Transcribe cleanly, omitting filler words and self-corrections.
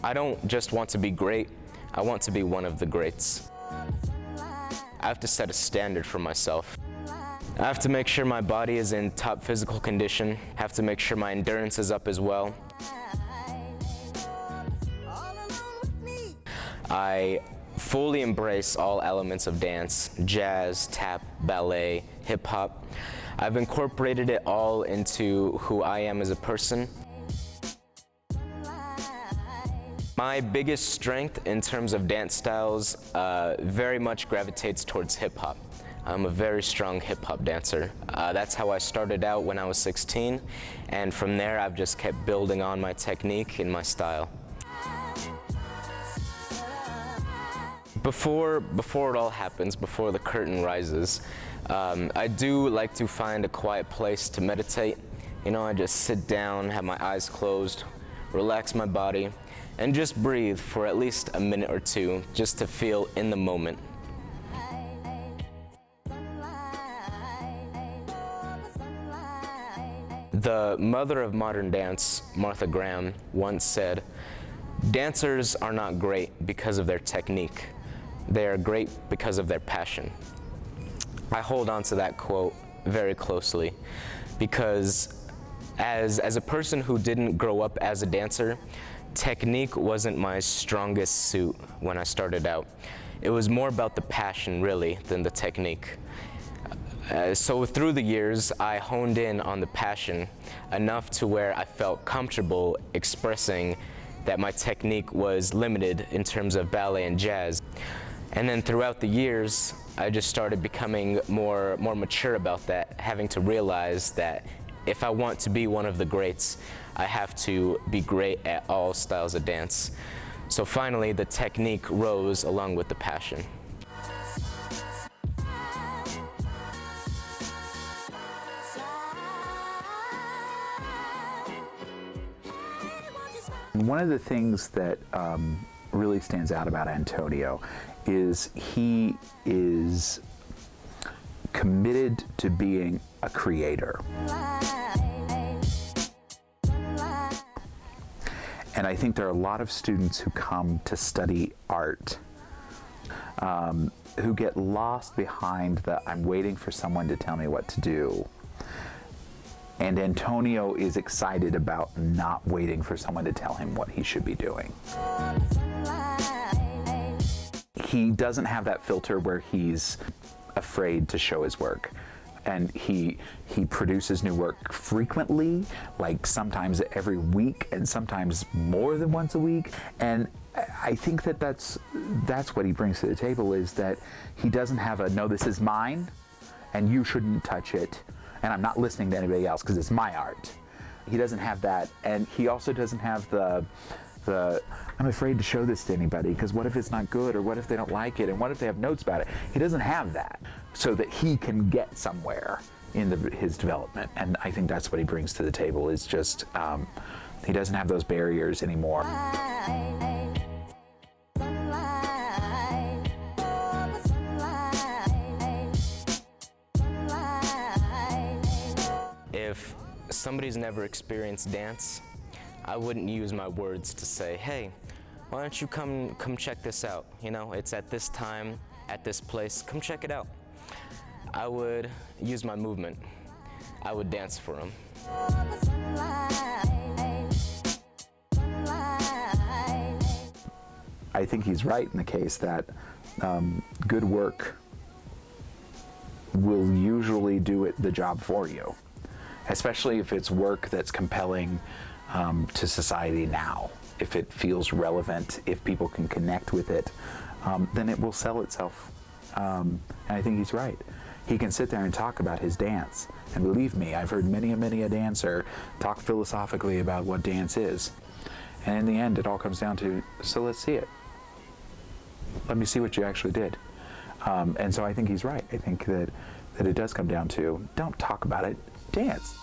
I don't just want to be great, I want to be one of the greats. I have to set a standard for myself. I have to make sure my body is in top physical condition. I have to make sure my endurance is up as well. I fully embrace all elements of dance, jazz, tap, ballet, hip-hop. I've incorporated it all into who I am as a person. My biggest strength in terms of dance styles very much gravitates towards hip-hop. I'm a very strong hip-hop dancer. That's how I started out when I was 16, and from there I've just kept building on my technique and my style. Before it all happens, before the curtain rises, I do like to find a quiet place to meditate. You know, I just sit down, have my eyes closed, relax my body, and just breathe for at least a minute or two, just to feel in the moment. The mother of modern dance, Martha Graham, once said, "Dancers are not great because of their technique. They are great because of their passion." I hold on to that quote very closely because as a person who didn't grow up as a dancer, technique wasn't my strongest suit when I started out. It was more about the passion, really, than the technique. So through the years, I honed in on the passion enough to where I felt comfortable expressing that my technique was limited in terms of ballet and jazz. And then throughout the years, I just started becoming more mature about that, having to realize that if I want to be one of the greats, I have to be great at all styles of dance. So finally, the technique rose along with the passion. One of the things that really stands out about Antonio is he is committed to being a creator. And I think there are a lot of students who come to study art who get lost behind the "I'm waiting for someone to tell me what to do." And Antonio is excited about not waiting for someone to tell him what he should be doing. He doesn't have that filter where he's afraid to show his work. And he produces new work frequently, like sometimes every week and sometimes more than once a week. And I think that that's what he brings to the table, is that he doesn't have a "no, this is mine and you shouldn't touch it, and I'm not listening to anybody else because it's my art." He doesn't have that, and he also doesn't have the "I'm afraid to show this to anybody because what if it's not good, or what if they don't like it, and what if they have notes about it." He doesn't have that, so that he can get somewhere in his development. And I think that's what he brings to the table, is just he doesn't have those barriers anymore. If somebody's never experienced dance, I wouldn't use my words to say, "Hey, why don't you come check this out? You know, it's at this time, at this place, come check it out." I would use my movement. I would dance for them. I think he's right in the case that good work will usually do the job for you, especially if it's work that's compelling to society now. If it feels relevant, if people can connect with it, then it will sell itself. And I think he's right. He can sit there and talk about his dance. And believe me, I've heard many a dancer talk philosophically about what dance is. And in the end, it all comes down to, so let's see it. Let me see what you actually did. And so I think he's right. I think that it does come down to, don't talk about it, dance.